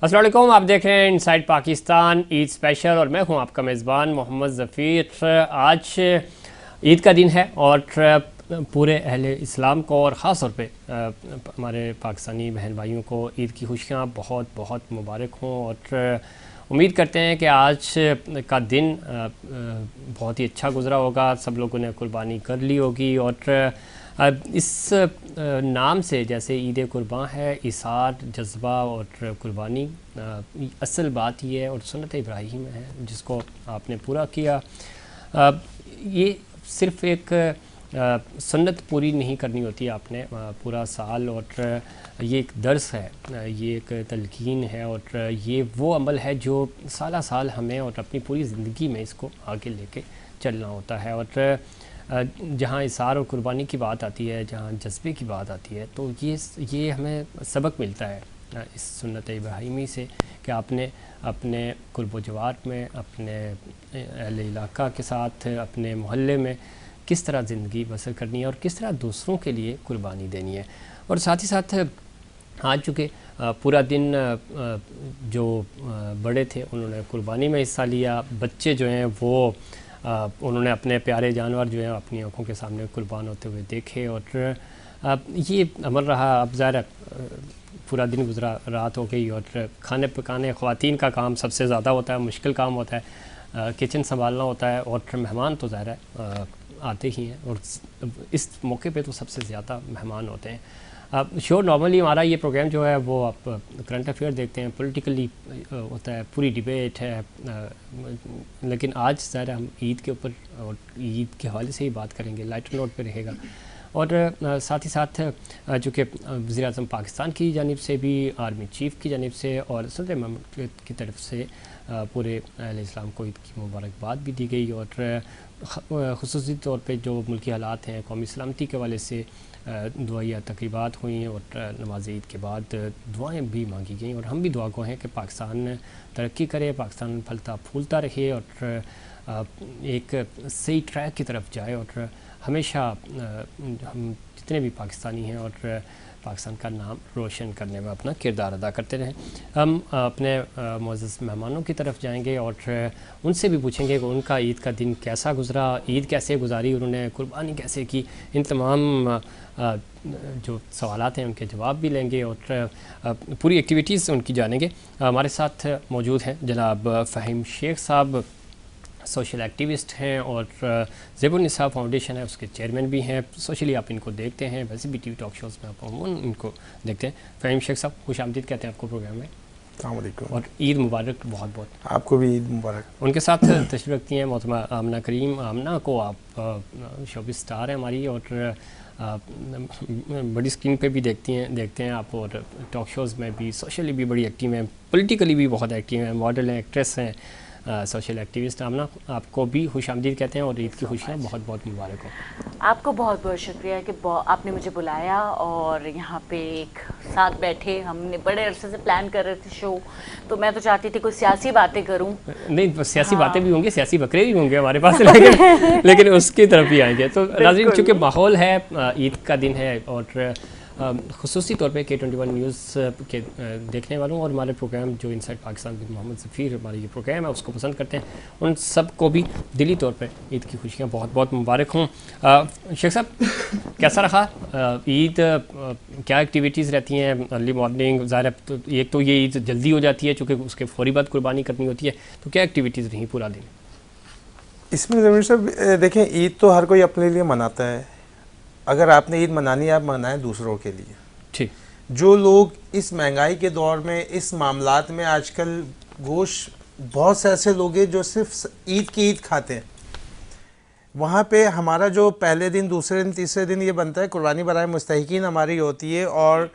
अस्सलाम वालेकुम, आप देख रहे हैं इनसाइड पाकिस्तान ईद स्पेशल और मैं हूं आपका मेज़बान मोहम्मद ज़फ़ीर। आज ईद का दिन है और पूरे अहले इस्लाम को और ख़ास तौर पे हमारे पाकिस्तानी बहन भाइयों को ईद की खुशियाँ बहुत बहुत मुबारक हों और उम्मीद करते हैं कि आज का दिन बहुत ही अच्छा गुज़रा होगा। सब लोगों ने कुर्बानी कर ली होगी और इस नाम से जैसे ईद कुर्बान है, इसार जज्बा और कुर्बानी असल बात ये है और सुन्नत इब्राहीम है जिसको आपने पूरा किया। ये सिर्फ़ एक सुन्नत पूरी नहीं करनी होती आपने पूरा साल, और ये एक दर्स है, ये एक तलकीन है और ये वो अमल है जो साला साल हमें और अपनी पूरी ज़िंदगी में इसको आगे लेके चलना होता है। और जहाँ इसार और कुर्बानी की बात आती है, जहाँ जज्बे की बात आती है, तो ये हमें सबक मिलता है इस सुन्नत इब्राहीमी से कि आपने अपने कुर्ब जवार में, अपने अहले इलाका के साथ, अपने मोहल्ले में किस तरह ज़िंदगी बसर करनी है और किस तरह दूसरों के लिए कुर्बानी देनी है। और साथ ही साथ आज चूँकि पूरा दिन जो बड़े थे उन्होंने कुर्बानी में हिस्सा लिया, बच्चे जो हैं वो उन्होंने अपने प्यारे जानवर जो हैं अपनी आँखों के सामने कुर्बान होते हुए देखे और ये अमल रहा। अब ज़ाहिर पूरा दिन गुजरा, रात हो गई और खाने पकाने ख़वातीन का काम सबसे ज़्यादा होता है, मुश्किल काम होता है, किचन संभालना होता है और मेहमान तो ज़ाहिर है आते ही हैं और इस मौके पे तो सबसे ज़्यादा मेहमान होते हैं। शो नॉर्मली हमारा ये प्रोग्राम जो है वो आप करंट अफेयर देखते हैं, पॉलिटिकली होता है, पूरी डिबेट है, लेकिन आज ज़ाहिर हम ईद के ऊपर और ईद के हवाले से ही बात करेंगे, लाइटर नोट पे रहेगा। और साथ ही साथ चूँकि वज़ीर-ए-आज़म पाकिस्तान की जानिब से भी, आर्मी चीफ़ की जानिब से और सदर ममलिकत की तरफ से पूरे अहले इस्लाम को ईद की मुबारकबाद भी दी गई और ख़ुसूसी तौर पे जो मुल्की हालात हैं, कौमी सलामती के हवाले से दुआया तक़रीबात हुई और नमाज ईद के बाद दुआएँ भी मांगी गई और हम भी दुआ गो हैं कि पाकिस्तान तरक्की करे, पाकिस्तान फलता फूलता रहे और एक सही ट्रैक की तरफ जाए और हमेशा हम जितने भी पाकिस्तानी हैं और पाकिस्तान का नाम रोशन करने में अपना किरदार अदा करते रहें। हम अपने मुअज़्ज़ज़ मेहमानों की तरफ जाएंगे और उनसे भी पूछेंगे कि उनका ईद का दिन कैसा गुज़रा, ईद कैसे गुजारी, उन्होंने कुर्बानी कैसे की। इन तमाम जो सवालात हैं उनके जवाब भी लेंगे और पूरी एक्टिविटीज़ उनकी जानेंगे। हमारे साथ मौजूद हैं जनाब फ़हीम शेख साहब, सोशल एक्टिविस्ट हैं और ज़ेबुन्निसा फाउंडेशन है उसके चेयरमैन भी हैं। सोशली आप इनको देखते हैं, वैसे भी टीवी टॉक शोज़ में आप इनको देखते हैं। फ़हीम शेख साहब खुश आमदीद कहते हैं आपको प्रोग्राम में। अस्सलाम वालेकुम और ईद मुबारक बहुत बहुत। आपको भी ईद मुबारक। उनके साथ तशरीफ़ रखती हैं मोहतरमा आमना करीम। आमना को आप शोबिज़ स्टार हैं हमारी और बड़ी स्क्रीन पे भी देखते हैं आप और टॉक शोज़ में भी, सोशली भी बड़ी एक्टिव हैं, पॉलिटिकली भी बहुत एक्टिव हैं, मॉडल हैं, एक्ट्रेस हैं, सोशल एक्टिविस्ट। आमना आपको भी खुश आमदीद कहते हैं और ईद की खुशियाँ बहुत बहुत मुबारक हो। आपको बहुत बहुत शुक्रिया कि आपने मुझे बुलाया और यहाँ पे एक साथ बैठे। हमने बड़े अरसे से प्लान कर रहे थे शो, तो मैं तो चाहती थी कोई सियासी बातें करूँ। नहीं, सियासी बातें भी होंगी, सियासी बकरे भी होंगे हमारे पास लेकिन उसकी तरफ ही आएंगे। तो नाज़रीन, चूँकि माहौल है, ईद का दिन है और ख़ुसूसी तौर पे K21 न्यूज़ के देखने वालों और हमारे प्रोग्राम जो इनसाइड पाकिस्तान विद मोहम्मद ज़फ़ीर हमारी ये प्रोग्राम है उसको पसंद करते हैं, उन सब को भी दिली तौर पे ईद की खुशियाँ बहुत बहुत मुबारक हों। शेख साहब, कैसा रहा ईद? क्या एक्टिविटीज़ रहती हैं अर्ली मॉर्निंग? ज़ाहिर है एक तो ये ईद जल्दी हो जाती है चूँकि उसके फ़ौरी बाद कुर्बानी करनी होती है, तो क्या एक्टिविटीज़ रही पूरा दिन? इसमें ज़मीर साहब देखें, ईद तो हर कोई अपने लिए मनाता है। अगर आपने ईद मनानी है, आप मनाएं दूसरों के लिए। ठीक। जो लोग इस महंगाई के दौर में, इस मामलात में, आजकल गोश्त, बहुत से ऐसे लोग हैं जो सिर्फ ईद की ईद खाते हैं। वहाँ पे हमारा जो पहले दिन, दूसरे दिन, तीसरे दिन ये बनता है कुर्बानी बराए मुस्तहिकीन हमारी होती है और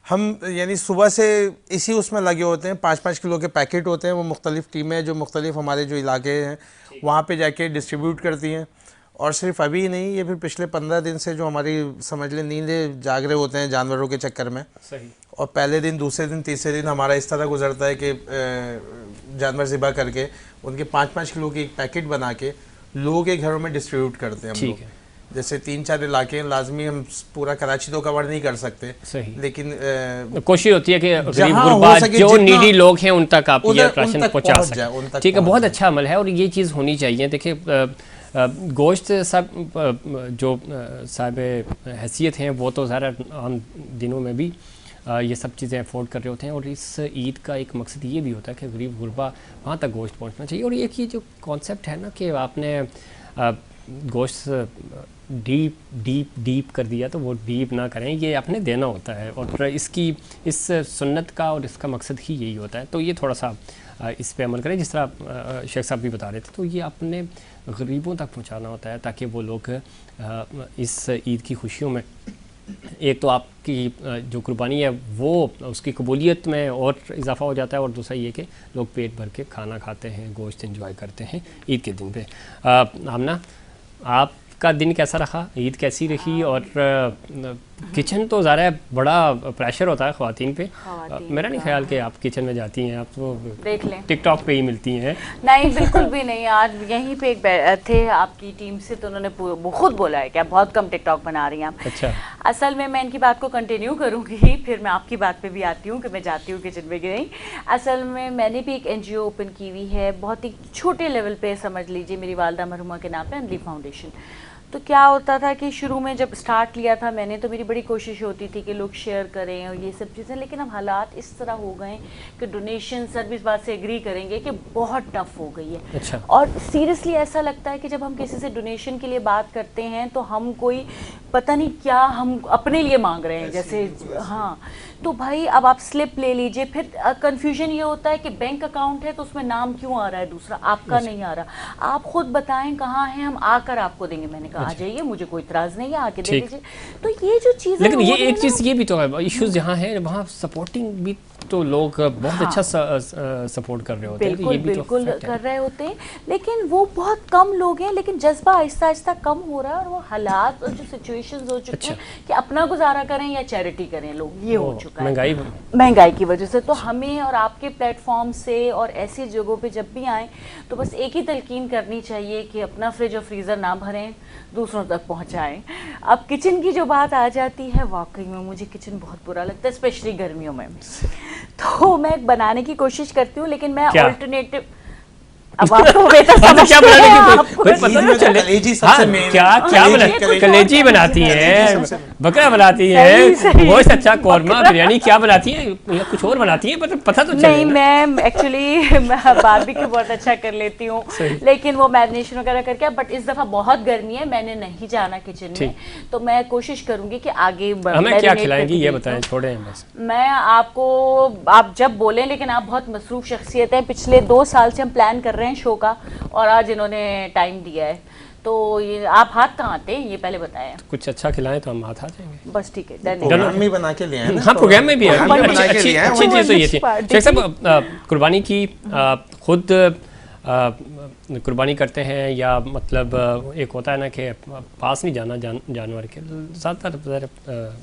हम यानी सुबह से इसी उसमें लगे होते हैं। 5-5 किलो के पैकेट होते हैं, वो मुख्तलिफ़ टीमें जो मुख्तलिफ़ हमारे जो इलाके हैं वहाँ पे जाके डिस्ट्रीब्यूट करती हैं। और सिर्फ अभी ही नहीं, ये फिर पिछले 15 दिन से जो हमारी समझ लें नींदें जाग रहे होते हैं जानवरों के चक्कर में। सही। और पहले दिन, दूसरे दिन, तीसरे दिन हमारा इस तरह गुजरता है कि जानवर ज़िबा करके उनके 5-5 किलो की एक पैकेट बना के लोगों के घरों में डिस्ट्रीब्यूट करते हैं हम लोग। जैसे 3-4 इलाके हैं, लाजमी हम पूरा कराची तो कवर नहीं कर सकते, सही, लेकिन कोशिश होती है कि गरीब जहाँ हो गुरबा सके, जो जितना नीडी लोग हैं उन तक आप ये उधर- उन राशन तक पहुंचा पहुंच जाए, उन सकते। तक ठीक है, पहुंच बहुत जाए। अच्छा अमल है और ये चीज़ होनी चाहिए। देखिए गोश्त सब जो साहिब हैसियत हैं वो तो ज़्यादा आम दिनों में भी ये सब चीज़ें अफोर्ड कर रहे होते हैं, और इस ईद का एक मकसद ये भी होता है कि गरीब गुरबा वहाँ तक गोश्त पहुँचना चाहिए। और एक ये जो कॉन्सेप्ट है ना कि आपने गोश्त डीप डीप डीप कर दिया तो वो डीप ना करें, ये आपने देना होता है, और इस सुन्नत का और इसका मकसद ही यही होता है। तो ये थोड़ा सा इस पे अमल करें, जिस तरह शेख साहब भी बता रहे थे। तो ये आपने गरीबों तक पहुंचाना होता है ताकि वो लोग इस ईद की खुशियों में, एक तो आपकी जो कुर्बानी है वो उसकी कबूलियत में और इजाफा हो जाता है, और दूसरा ये कि लोग पेट भर के खाना खाते हैं, गोश्त एंजॉय करते हैं ईद के दिन पे। आमना, आपका दिन कैसा रहा, ईद कैसी रही? और किचन तो ज़रा बड़ा प्रेशर होता है ख़वातीन पे। मेरा नहीं ख्याल कि आप किचन में जाती हैं, आप तो देख लें टिकटॉक पे ही मिलती हैं। नहीं, बिल्कुल भी नहीं। आज यहीं पे एक थे आपकी टीम से, तो उन्होंने खुद बोला है कि आप बहुत कम टिकटॉक बना रही हैं आप। अच्छा, असल में मैं इनकी बात को कंटिन्यू करूंगी, फिर मैं आपकी बात पे भी आती हूँ कि मैं जाती हूँ किचन में कि नहीं। असल में मैंने भी एक एनजीओ ओपन की हुई है, बहुत ही छोटे लेवल पे, समझ लीजिए मेरी वालदा मरहुमा के नाम पे, अनली फाउंडेशन। तो क्या होता था कि शुरू में जब स्टार्ट लिया था मैंने, तो मेरी बड़ी कोशिश होती थी कि लोग शेयर करें और ये सब चीज़ें, लेकिन अब हालात इस तरह हो गए कि डोनेशन, सब इस बात से एग्री करेंगे कि बहुत टफ हो गई है। अच्छा। और सीरियसली ऐसा लगता है कि जब हम किसी से डोनेशन के लिए बात करते हैं तो हम कोई पता नहीं क्या हम अपने लिए मांग रहे हैं जैसे। हाँ, तो भाई अब आप स्लिप ले लीजिए, फिर कंफ्यूजन ये होता है कि बैंक अकाउंट है तो उसमें नाम क्यों आ रहा है दूसरा, आपका नहीं आ रहा। आप खुद बताएं कहाँ हैं, हम आकर आपको देंगे। मैंने कहा आ जाइए, मुझे कोई इतराज़ नहीं है, आके दे दीजिए। तो ये जो चीज़, लेकिन ये एक चीज़ ये भी तो है, इश्यूज जहाँ है वहाँ सपोर्टिंग भी तो लोग बहुत अच्छा सपोर्ट कर रहे होते हैं। बिल्कुल ये भी बिल्कुल तो कर रहे होते हैं, लेकिन वो बहुत कम लोग हैं। लेकिन जज्बा आहिस्ता आहिस्ता कम हो रहा है, और वो हालात और जो सिचुएशंस हो चुके हैं कि अपना गुजारा करें या चैरिटी करें लोग, ये हो चुका है महंगाई की वजह से। तो हमें और आपके प्लेटफॉर्म से और ऐसी जगहों पे जब भी आएँ तो बस एक ही तलकीन करनी चाहिए कि अपना फ्रिज और फ्रीज़र ना भरें, दूसरों तक पहुंचाएं। अब किचन की जो बात आ जाती है, वाकई में मुझे किचन बहुत बुरा लगता है, स्पेशली गर्मियों में। तो मैं बनाने की कोशिश करती हूँ, लेकिन मैं ऑल्टरनेटिव, अब आपको बेहतर समझते हैं, कोई पता नहीं चले। कलेजी हाँ, सबसे मेन, क्या बनाती, कलेजी बनाती हैं, बकरा बनाती हैं, बहुत अच्छा कौरमा, बिरयानी क्या बनाती हैं या कुछ और बनाती हैं, पता तो चले। नहीं, मैं एक्चुअली बारबेक्यू बहुत अच्छा कर लेती हूँ, लेकिन वो मैरिनेशन वगैरह करके। बट इस दफ़ा बहुत गर्मी है, मैंने नहीं जाना किचन में, तो मैं कोशिश करूँगी कि आगे हमें क्या खिलाएंगी ये बताएं, छोड़ें बस। मैं आपको, आप जब बोलें, लेकिन आप बहुत मसरूफ़ शख्सियत हैं, पिछले 2 साल से हम प्लान कर रहे हैं शो का, और आज इन्होंने टाइम दिया है। तो ये आप हाथ कहाँ आते हैं ये पहले बताएं। कुछ अच्छा खिलाएं तो हम हाथ आ जाएंगे। बस ठीक है, डन। प्रोग्राम में बना के ले आए ना। हाँ, प्रोग्राम में भी है, अच्छी चीज़ तो ये थी। शेख साहब, कुर्बानी की खुद कुर्बानी करते हैं या मतलब एक होता है ना कि पास नहीं जाना जानवर के, ज़्यादातर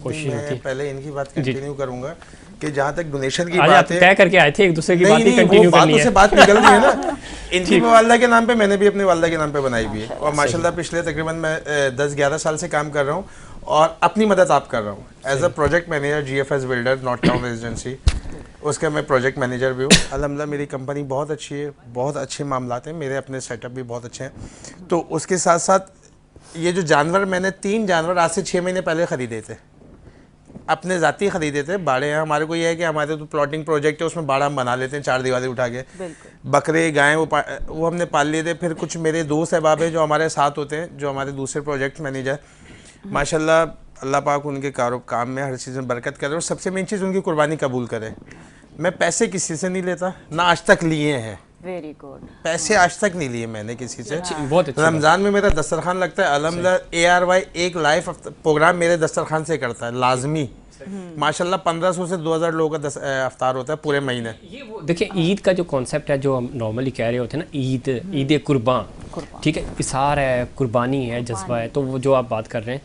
कोशिश होती है। पहले इनकी बात कंटिन्यू करूंगा कि जहाँ तक डोनेशन की आज बात है, तय करके आए थे, एक दूसरे की बात ही कंटिन्यू करनी है। से बात निकल रही है ना। इनकी वालदा के नाम पे, मैंने भी अपनी वालदा के नाम पे बनाई हुई है, और माशाल्लाह पिछले तकरीबन मैं 10-11 साल से काम कर रहा हूँ, और अपनी मदद आप कर रहा हूँ as a project manager, GFS builder, north town agency, उसका मैं प्रोजेक्ट मैनेजर भी हूँ। अल्हम्दुलिल्लाह मेरी कंपनी बहुत अच्छी है, बहुत अच्छे मामलात हैं, मेरे अपने सेटअप भी बहुत अच्छे हैं। तो उसके साथ साथ ये जो जानवर, मैंने 3 जानवर आज से 6 महीने पहले ख़रीदे थे, अपने ज़ाती ख़रीदे थे। बाड़े हैं हमारे को, ये है कि हमारे तो प्लॉटिंग प्रोजेक्ट है, उसमें बाड़ा हम बना लेते हैं 4 दीवारें उठा के। बकरे गायें वो हमने पाल लिए थे। फिर कुछ मेरे दोस्त अहबाब हैं जो हमारे साथ होते हैं, जो हमारे दूसरे प्रोजेक्ट मैनेजर, माशाल्लाह अल्लाह पाक उनके काम में हर चीज़ में बरकत करे, और सबसे मेन चीज़ उनकी कुर्बानी कबूल करे। मैं पैसे किसी से नहीं लेता, ना आज तक लिए हैं। Very good. पैसे आज तक नहीं लिए मैंने किसी से। बहुत अच्छा। रमज़ान में मेरा दस्तरखान लगता है, अल्हम्दुलिल्लाह ARY एक लाइव प्रोग्राम मेरे दस्तरखान से करता है लाजमी। माशाल्लाह 1500 से 2000 लोगों का अफ्तार होता है पूरे महीने। ये वो देखिए, ईद का जो कॉन्सेप्ट है, जो हम नॉर्मली कह रहे होते हैं ना, ईद कुर्बान, ठीक है, इसार है, कुर्बानी है, जज्बा है। तो वो जो आप बात कर रहे हैं,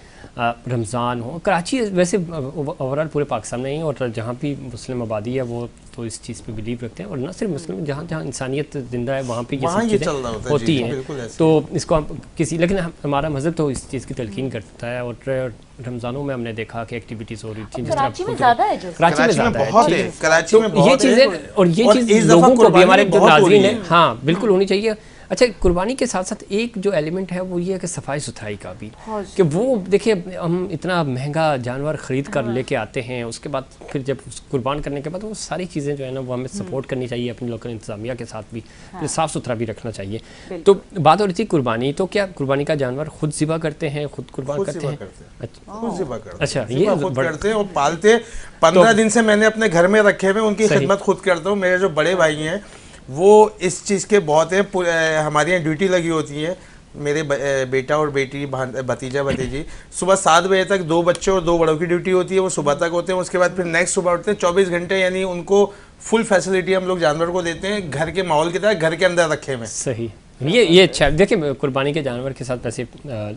रमज़ान हो, कराची वैसे ओवरऑल पूरे पाकिस्तान में ही, और जहाँ भी मुस्लिम आबादी है वो तो इस चीज़ पे बिलीव रखते हैं, और न सिर्फ मुस्लिम, जहाँ जहाँ इंसानियत जिंदा है वहाँ पे वहाँ सब ये चीज़ें चल रहा होता है, होती जी, हैं। बिल्कुल ऐसे। तो इसको हम किसी, लेकिन हमारा मज़हब तो इस चीज़ की तलकीन करता है, और रमज़ानों में हमने देखा कि एक्टिविटीज़ हो रही थी, कराची में ज़्यादा है, जो कराची में कराची में ज़्यादा है, बहुत ठीक है, है। कराची में तो बहुत ये है, चीज़ें, और ये और चीज़ इस दफ़ा लोगों को भी, कुर्बानी हमारे भी जो बहुत हो नाज़रीन रही है, है। हाँ बिल्कुल होनी चाहिए। अच्छा, कुर्बानी के साथ साथ एक जो एलिमेंट है वो ये है कि सफाई सुथराई का भी, कि वो देखिए हम इतना महंगा जानवर ख़रीद कर लेके आते हैं, उसके बाद फिर जब कुर्बान करने के बाद वो सारी चीज़ें जो है ना वो हमें सपोर्ट करनी चाहिए अपनी लोकल इंतज़ामिया के साथ भी, फिर साफ़ सुथरा भी रखना चाहिए। तो बात हो रही थी कुर्बानी, तो क्या कुर्बानी का जानवर खुद ज़िबा करते हैं, खुद कुर्बान खुद करते ज़िबा हैं? करते हैं, अच्छा, खुद ज़िबा करते हैं। अच्छा, ज़िबा ये खुद बड़ा- करते हैं और पालते। 15 दिन से मैंने अपने घर में रखे हुए, उनकी सही। खिदमत खुद करता हूँ। मेरे जो बड़े भाई हैं वो इस चीज़ के बहुत हैं, हमारे यहाँ ड्यूटी लगी होती है, मेरे बेटा और बेटी, भतीजा भतीजी, सुबह 7 बजे तक 2 बच्चे और 2 बड़ों की ड्यूटी होती है, वो सुबह तक होते हैं। उसके बाद फिर नेक्स्ट सुबह उठते हैं, 24 घंटे, यानी उनको फुल फैसिलिटी हम लोग जानवर को देते हैं, घर के माहौल की तरह, घर के अंदर रखे हुए। सही, ये अच्छा है। देखिए कुर्बानी के जानवर के साथ वैसे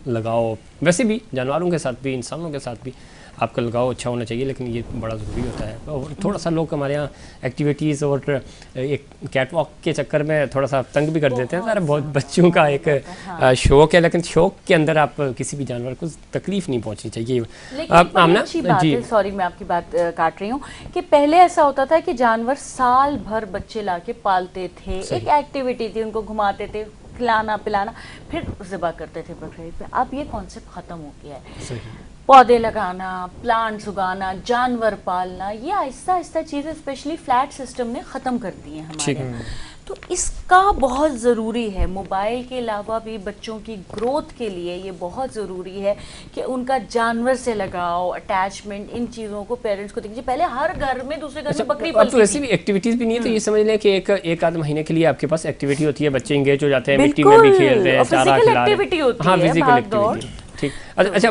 लगाओ, वैसे भी जानवरों के साथ भी, इंसानों के साथ भी आपका लगाव अच्छा होना चाहिए, लेकिन ये बड़ा ज़रूरी होता है। और थोड़ा सा लोग हमारे यहाँ एक्टिविटीज़ और एक कैट वॉक के चक्कर में थोड़ा सा तंग भी कर देते हैं। सारा बहुत बच्चों का एक शौक है, लेकिन शौक के अंदर आप किसी भी जानवर को तकलीफ़ नहीं पहुँचनी चाहिए। लेकिन अच्छी बात है, सॉरी मैं आपकी बात काट रही हूँ, कि पहले ऐसा होता था कि जानवर साल भर बच्चे लाके पालते थे, एक एक्टिविटी थी, उनको घुमाते थे, खिलाना पिलाना, फिर ज़िबा करते थे बकरीद पे। अब ये कॉन्सेप्ट ख़त्म हो गया है। पौधे लगाना, प्लांट्स उगाना, जानवर पालना, ये आहिस्ता आहिस्ता चीज़ें स्पेशली फ्लैट सिस्टम ने ख़त्म कर दी हैं हमारे यहाँ। तो इसका बहुत ज़रूरी है, मोबाइल के अलावा भी बच्चों की ग्रोथ के लिए ये बहुत ज़रूरी है कि उनका जानवर से लगाओ, अटैचमेंट, इन चीज़ों को पेरेंट्स को देखिए। पहले हर घर में, दूसरे घर में बकरी अब तो ऐसी भी एक्टिविटीज़ भी नहीं है, तो ये समझ लें कि एक आध महीने के लिए आपके पास एक्टिविटी होती है, बच्चे इंगेज हो जाते हैं, मिट्टी में भी खेलते हैं, चारा खिला रहे हैं। हाँ, फिजिकल एक्टिविटी, ठीक। अच्छा,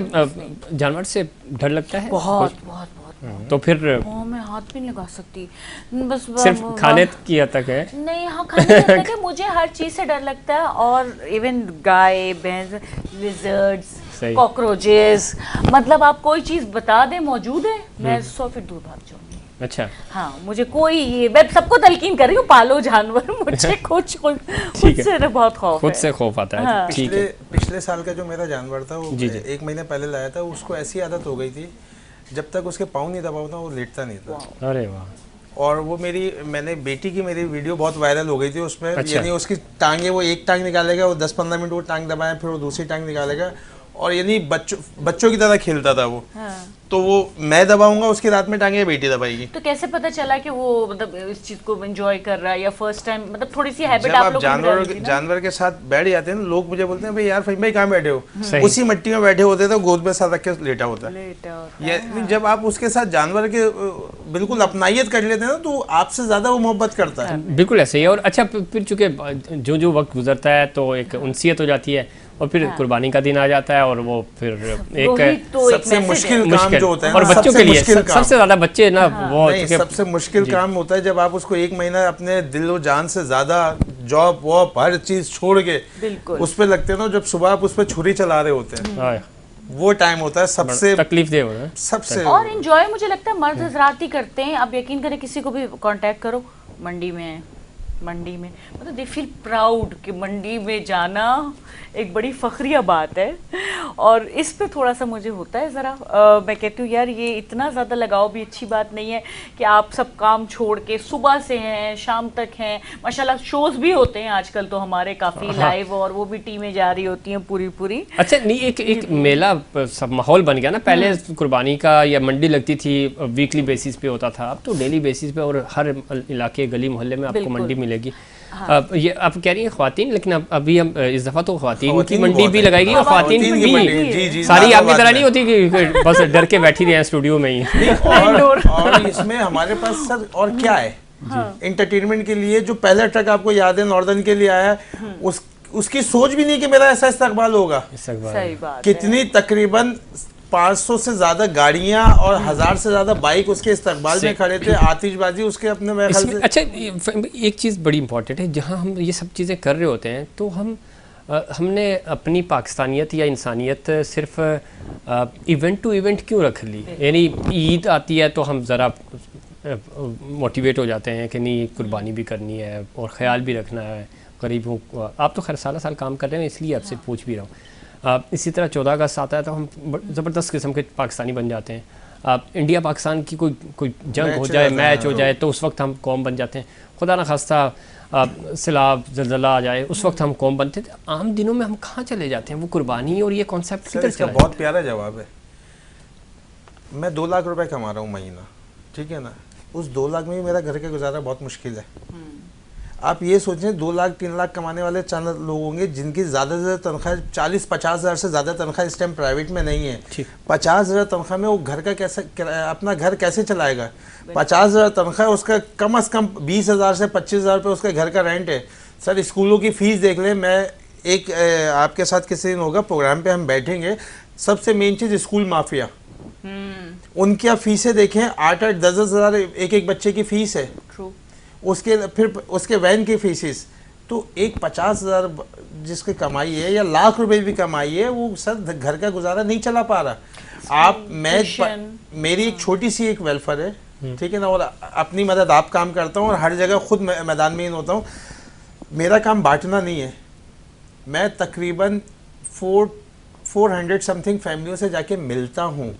जानवर से डर लगता है? बहुत बहुत बहुत। तो फिर मैं हाथ भी नहीं लगा सकती, बस सिर्फ खाने की हद तक है? नहीं, हाँ खाने की हद तक है। मुझे हर चीज़ से डर लगता है, और इवन गाय, भैंस, लिजर्ड्स, कॉकरोचेस, मतलब आप कोई चीज़ बता दें मौजूद है, मैं 100 फीट दूर भाग जाऊंगी। अच्छा, हाँ, मुझे कोई, ये मैं सबको तलकीन कर रही हूँ, पालो जानवर, मुझे कुछ खुद से बहुत खौफ है, खुद से खौफ आता है। हाँ। ठीक है। पिछले साल का जो मेरा जानवर था वो 1 महीने पहले लाया था, उसको ऐसी आदत हो गई थी, जब तक उसके पाँव नहीं दबाता था वो लेटता नहीं था। अरे वाह। और वो मेरी बेटी की मेरी वीडियो बहुत वायरल हो गई थी उसमें। अच्छा। यानी उसकी टांगे, वो एक टांग निकालेगा, वो 10-15 मिनट वो टांग दबाए, फिर वो दूसरी टांग निकालेगा, और यानी बच्चों की तरह खेलता था वो। हाँ। तो वो मैं दबाऊंगा उसकी, रात में टांगे बेटी दबाएगी। तो कैसे पता चला कि वो मतलब इस चीज को एंजॉय कर रहा है, या फर्स्ट टाइम, मतलब थोड़ी सी हैबिट जब आप आप लोग जानवर के साथ बैठ जाते हैं ना, लोग मुझे बोलते हैं भाई यार फहीम भाई कहाँ बैठे हो, उसी मिट्टी में बैठे होते थे, गोद में सर रख के लेटा होता है। ये जब आप उसके साथ जानवर के बिल्कुल अपनाइयत कर लेते हैं ना, तो आपसे ज्यादा वो मोहब्बत करता है। बिल्कुल ऐसे ही है। और अच्छा, फिर चूंकि जो वक्त गुजरता है तो एक उनसियत हो जाती है, और फिर कुर्बानी का दिन आ जाता है, और वो फिर एक सबसे मुश्किल काम जो होता है, और बच्चों के लिए सबसे ज्यादा बच्चे ना, वो सबसे मुश्किल काम होता है जब आप उसको 1 महीना अपने दिल और जान से ज्यादा जॉब वॉब हर चीज छोड़ के उस पे लगते हैं ना, जब सुबह आप उस पे छुरी चला रहे होते हैं, वो टाइम होता है सबसे तकलीफ दे होता है सबसे। और एंजॉय मुझे लगता है मर्द हजरात ही करते हैं। अब यकीन करें, किसी को भी कांटेक्ट करो, मंडी में मतलब दे फील प्राउड कि मंडी में जाना एक बड़ी फखरिया बात है। और इस पे थोड़ा सा मुझे होता है ज़रा, मैं कहती हूँ यार ये इतना ज़्यादा लगाव भी अच्छी बात नहीं है कि आप सब काम छोड़ के सुबह से हैं शाम तक हैं। माशाल्लाह शोज़ भी होते हैं आजकल तो हमारे काफ़ी लाइव, और वो भी टीमें जारी होती हैं पूरी। अच्छा, नहीं, एक मेला सब माहौल बन गया ना। पहले कुर्बानी का या मंडी लगती थी, वीकली बेसिस पे होता था, अब तो डेली बेसिस पे, और हर इलाके गली मोहल्ले में आपको मंडी मिलेगी। अब ये आप कह रही हैं ख्वातीन, लेकिन अभी हम इस दफा तो ख्वातीन की मंडी भी लगाएगी, और ख्वातीन भी सारी आपकी तरह नहीं होती कि बस डर के बैठी रहे हैं स्टूडियो में ही। और इसमें हमारे पास सर और क्या है, एंटरटेनमेंट के लिए जो पहला ट्रक आपको याद है नॉर्दर्न के लिए आया, उसकी सोच भी नहीं कि मेरा ऐसा इस्तेकबाल होगा। सही बात। कितनी तकरीबन 500 से ज्यादा गाड़ियां और 1000 से ज्यादा बाइक उसके इस्तकबाल में खड़े थे, आतिशबाजी उसके अपने मेरे ख्याल से। अच्छा, एक चीज़ बड़ी इंपॉर्टेंट है, जहां हम ये सब चीज़ें कर रहे होते हैं तो हमने अपनी पाकिस्तानियत या इंसानियत सिर्फ इवेंट टू इवेंट क्यों रख ली? यानी ईद आती है तो हम ज़रा मोटिवेट हो जाते हैं कि नहीं कुर्बानी भी करनी है और ख़्याल भी रखना है गरीबों को। आप तो खैर साल काम कर रहे हैं इसलिए आपसे पूछ भी रहा हूँ। इसी तरह 14 अगस्त आता है तो हम ज़बरदस्त किस्म के पाकिस्तानी बन जाते हैं। इंडिया पाकिस्तान की कोई जंग हो जाए, मैच हो जाए, तो उस वक्त हम कौम बन जाते हैं। खुदा न खास्ता सैलाब ज़लज़ला आ जाए, उस वक्त हम कौम बनते थे। आम दिनों में हम कहाँ चले जाते हैं? वो कुर्बानी और ये कॉन्सेप्ट किधर चला? बहुत प्यारा जवाब है। मैं 2 लाख रुपए कमा रहा हूँ महीना, ठीक है ना, उस 2 लाख में भी मेरा घर का गुजारा बहुत मुश्किल है। आप ये सोचें 2 लाख 3 लाख कमाने वाले चंद लोग होंगे जिनकी ज़्यादा से ज़्यादा तनख्वाह 40-50 हज़ार से ज़्यादा तनख्वाह इस टाइम प्राइवेट में नहीं है। 50 हज़ार तनख्वाह में वो घर का कैसे अपना घर कैसे चलाएगा? 50 हज़ार तनख्वाह, उसका कम से कम 20 हज़ार से 25 हज़ार रुपये उसके घर का रेंट है। सर स्कूलों की फ़ीस देख लें, मैं एक आपके साथ किसी दिन होगा प्रोग्राम पर हम बैठेंगे। सबसे मेन चीज़ स्कूल माफिया, उनकी आप फीसें देखें, 8-8 10-10 हज़ार एक बच्चे की फ़ीस है। उसके फिर उसके वैन की फीसिस, तो एक 50 हज़ार जिसकी कमाई है या लाख रुपए भी कमाई है, वो सर घर का गुजारा नहीं चला पा रहा। आप मेरी एक छोटी सी एक वेलफेयर है, ठीक है ना, और अपनी मदद आप काम करता हूँ और हर जगह खुद मैदान में होता हूँ। मेरा काम बांटना नहीं है। मैं तकरीबन 400 समथिंग फैमिलियों से जाके मिलता हूँ,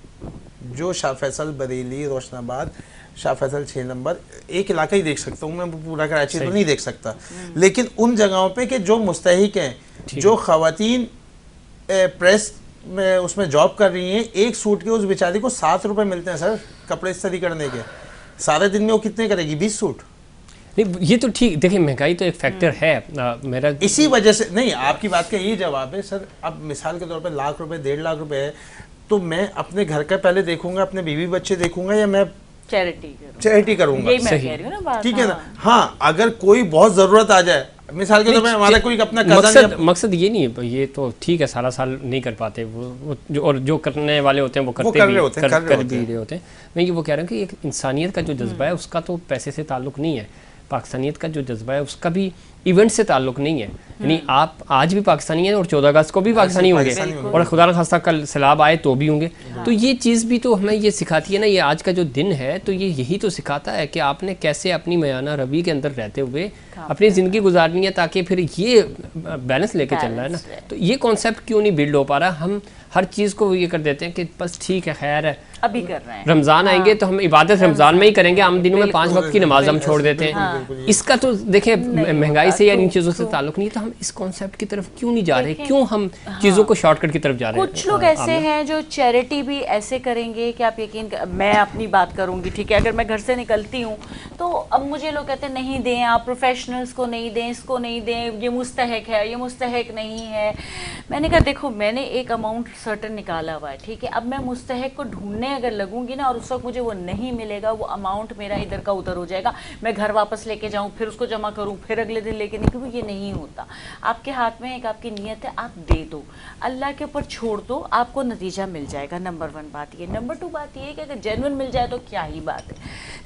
जो शाह फैसल, बरेली, रोशनाबाद, शाह फैसल 6 नंबर, एक इलाका ही देख सकता हूँ मैं, पूरा कराची तो नहीं देख सकता। लेकिन उन जगहों पे कि जो मुस्तहिक हैं, जो ख़वातीन प्रेस में उसमें जॉब कर रही हैं, एक सूट के उस बेचारी को 7 रुपये मिलते हैं सर कपड़े इस्त्री करने के। सारे दिन में वो कितने करेगी? 20 सूट। नहीं ये तो ठीक, देखिए महंगाई तो एक फैक्टर है। मेरा इसी वजह से नहीं, आपकी बात का यही जवाब है सर। अब मिसाल के तौर पर लाख रुपए 1.5 लाख रुपए है, तो मैं अपने घर का पहले देखूंगा, अपने बीवी बच्चे देखूंगा, या मैं चैरिटी करूंगा? यही मैं कह रही हूं ना बात। ठीक है ना। हाँ, अगर कोई बहुत ज़रूरत आ जाए, मिसाल के तौर पर हमारा कोई अपना मकसद ये नहीं है, ये तो ठीक है सारा साल नहीं कर पाते वो जो, और जो करने वाले होते हैं वो कर भी रहे होते हैं। मैं ये वो कह रहा हूँ कि एक इंसानियत का जो जज्बा है उसका तो पैसे से ताल्लुक़ नहीं है। पाकिस्तानियत का जो जज्बा है उसका भी इवेंट से ताल्लुक़ नहीं है। यानी आप आज भी पाकिस्तानी हैं और 14 अगस्त को भी पाकिस्तानी होंगे, और खुदा न खास्ता कल सैलाब आए तो भी होंगे। तो ये चीज़ भी तो हमें ये सिखाती है ना, ये आज का जो दिन है तो ये यही तो सिखाता है कि आपने कैसे अपनी मयाना रवि के अंदर रहते हुए अपनी ज़िंदगी गुजारनी है, ताकि फिर ये बैलेंस लेके चलना है ना। तो ये कॉन्सेप्ट क्यों नहीं बिल्ड हो पा रहा? हम हर चीज़ को ये कर देते हैं कि बस ठीक है, खैर है, अभी कर रहे हैं, रमज़ान आएंगे तो हम इबादत रमज़ान में ही करेंगे, आम दिनों में 5 वक्त की नमाज हम छोड़ देते हैं। इसका तो देखिए महंगाई से या इन चीज़ों से ताल्लुक़ नहीं है। तो हम इस कॉन्सेप्ट की तरफ क्यों नहीं जा रहे? क्यों हम चीज़ों को शॉर्टकट की तरफ जा रहे हैं? कुछ लोग ऐसे हैं जो चैरिटी भी ऐसे करेंगे कि आप यकीन मैं अपनी बात करूंगी, ठीक है, अगर मैं घर से निकलती हूँ तो अब मुझे लोग कहते हैं नहीं दें, आप प्रोफेशनल्स को नहीं दें, इसको नहीं दें, ये मुस्तहक है, ये मुस्तहक नहीं है। मैंने कहा देखो, मैंने एक अमाउंट सर्टन निकाला हुआ है, ठीक है, अब मैं मुस्तहक को ढूंढने अगर लगूंगी ना और उस वक्त मुझे वो नहीं मिलेगा, वो अमाउंट मेरा इधर का उधर हो जाएगा, मैं घर वापस लेके जाऊँ, फिर उसको जमा करूँ, फिर अगले दिन लेके निकलूँ, ये नहीं होता। आपके हाथ में एक आपकी नीयत है, आप दे दो, अल्लाह के ऊपर छोड़ दो, आपको नतीजा मिल जाएगा। नंबर 1 बात ये। नंबर 2 बात ये कि अगर जेन्युइन मिल जाए तो क्या ही बात है,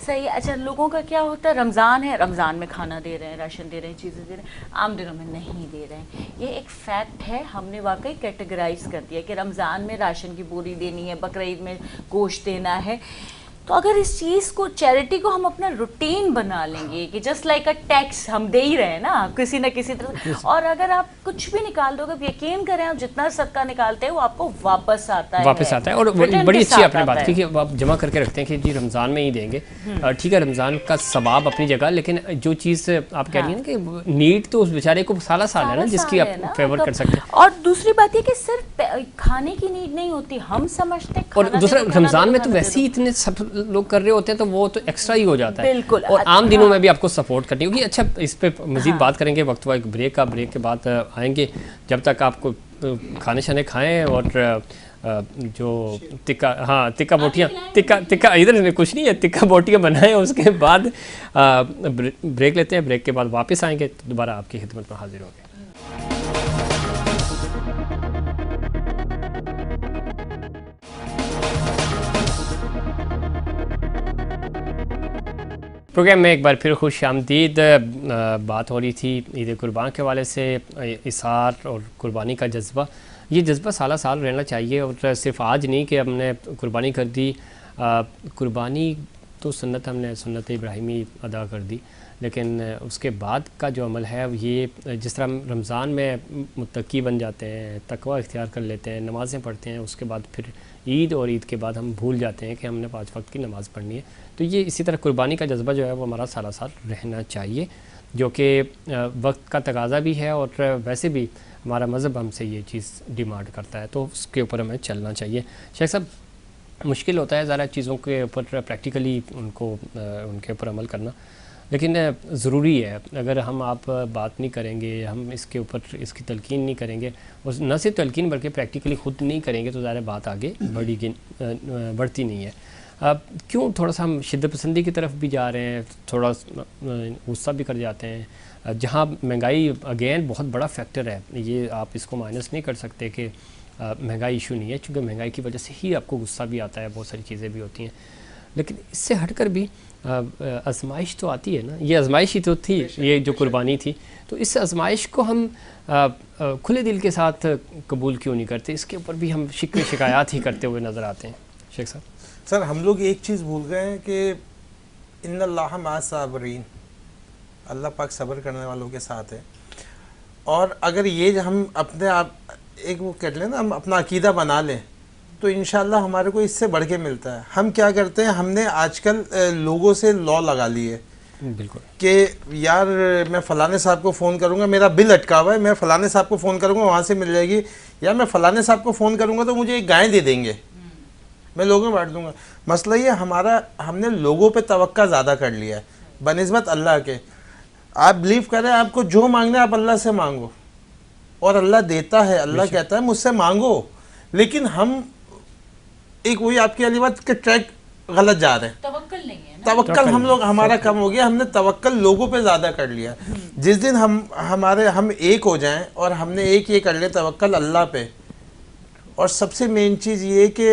सही है। अच्छा, लोगों का क्या होता है, रमज़ान है, रमज़ान में खाना दे रहे हैं, राशन दे रहे हैं, चीज़ें दे रहे हैं, आम दिनों में नहीं दे रहे हैं। ये एक फैक्ट है, हमने वाकई कैटेगराइज कर दिया कि रमज़ान में राशन की बोरी देनी है, बकरीद में गोश्त देना है। तो अगर इस चीज़ को, चैरिटी को हम अपना रूटीन बना लेंगे कि जस्ट लाइक अ टैक्स हम दे ही रहे हैं ना किसी न किसी तरह, और अगर आप कुछ भी निकाल दोगे, यकीन करें आप जितना सदका निकालते हैं वो आपको वापस आता है। और बड़ी अच्छी आपने बात की कि आप जमा करके रखते हैं कि जी रमज़ान में ही देंगे। ठीक है, रमज़ान का सवाब अपनी जगह, लेकिन जो चीज़ आप कह रही हैं कि नीड तो उस बेचारे को साला साल है ना जिसकी आप फेवर कर सकते हैं। और दूसरी बात ये कि सिर्फ खाने की नीड नहीं होती, हम समझते हैं, और दूसरा रमज़ान में तो वैसे ही इतने सब लोग कर रहे होते हैं तो वो तो एक्स्ट्रा ही हो जाता है। बिल्कुल। और आम दिनों में भी आपको सपोर्ट करनी होगी। अच्छा, इस पे मज़ीद बात करेंगे, वक्त हुआ एक ब्रेक का, ब्रेक के बाद आएंगे। जब तक आपको खाने शाने खाएं और जो तिक्का बोटियाँ, तिक्का इधर कुछ नहीं है, तिक्का बोटियाँ बनाएं, उसके बाद ब्रेक लेते हैं। ब्रेक के बाद वापस आएंगे तो दोबारा आपकी खिदमत में हाजिर होंगे। प्रोग्राम में एक बार फिर खुश आमदीद। बात हो रही थी ईद कुर्बान के हवाले से, इसार और कुर्बानी का जज्बा। ये जज्बा साला साल रहना चाहिए, और सिर्फ आज नहीं कि हमने कुर्बानी कर दी। कुर्बानी तो सुन्नत हमने सुन्नत इब्राहिमी अदा कर दी, लेकिन उसके बाद का जो अमल है ये जिस तरह हम रमज़ान में मुत्तकी बन जाते हैं, तकवा इख्तियार कर लेते हैं, नमाज़ें पढ़ते हैं, उसके बाद फिर ईद और ईद के बाद हम भूल जाते हैं कि हमने 5 वक्त की नमाज़ पढ़नी है। तो ये इसी तरह कुर्बानी का जज्बा जो है वो हमारा सारा साल रहना चाहिए, जो कि वक्त का तकाज़ा भी है और वैसे भी हमारा मज़हब हमसे ये चीज़ डिमांड करता है, तो उसके ऊपर हमें चलना चाहिए। शेख साहब, मुश्किल होता है ज़रा चीज़ों के ऊपर प्रैक्टिकली उनके ऊपर अमल करना, लेकिन ज़रूरी है। अगर हम आप बात नहीं करेंगे, हम इसके ऊपर इसकी तलकीन नहीं करेंगे और न सिर्फ तलकीन बल्कि प्रैक्टिकली ख़ुद नहीं करेंगे तो ज़रा बात आगे बढ़ती नहीं है। क्यों थोड़ा सा हम शिद्दत पसंदी की तरफ भी जा रहे हैं, थोड़ा गुस्सा भी कर जाते हैं, जहाँ महंगाई अगेन बहुत बड़ा फैक्टर है, ये आप इसको माइनस नहीं कर सकते कि महंगाई इशू नहीं है, क्योंकि महंगाई की वजह से ही आपको गुस्सा भी आता है, बहुत सारी चीज़ें भी होती हैं। लेकिन इससे हटकर भी आजमाइश तो आती है ना, ये आजमाइश ही तो थी, ये जो कुर्बानी थी, तो इस आजमाइश को हम खुले दिल के साथ कबूल क्यों नहीं करते? इसके ऊपर भी हम शिकवे शिकायत ही करते हुए नज़र आते हैं। शेख साहब, सर हम लोग एक चीज़ भूल गए हैं कि इन्नल्लाह मअस साबिरीन, अल्लाह पाक सब्र करने वालों के साथ है। और अगर ये हम अपने आप एक वो कर लें ना, हम अपना अकीदा बना लें तो इंशाल्लाह हमारे को इससे बढ़ के मिलता है। हम क्या करते हैं, हमने आजकल लोगों से लॉ लगा ली है बिल्कुल कि यार मैं फ़लाने साहब को फ़ोन करूंगा, मेरा बिल अटका हुआ है, मैं फ़लाने साहब को फ़ोन करूंगा वहाँ से मिल जाएगी, या मैं फ़लाने साहब को फ़ोन करूंगा तो मुझे एक गाय दे देंगे, मैं लोगों में बांट दूंगा। मसला ये हमने लोगों पे तवक्का ज़्यादा कर लिया है बनिस्बत अल्लाह के। आप बिलीव करें, आपको जो मांगना है आप अल्लाह से मांगो और अल्लाह देता है। अल्लाह कहता है मुझसे मांगो, लेकिन हम एक वही आपकी वाली बात के ट्रैक गलत जा रहे हैं। तवक्कल नहीं है ना? तवक्कल हम लोग हमारा कम हो गया, हमने तवक्कल लोगों पे ज़्यादा कर लिया। जिस दिन हम एक हो जाएं और हमने एक ये कर ले तवक्कल अल्लाह पे। और सबसे मेन चीज़ ये कि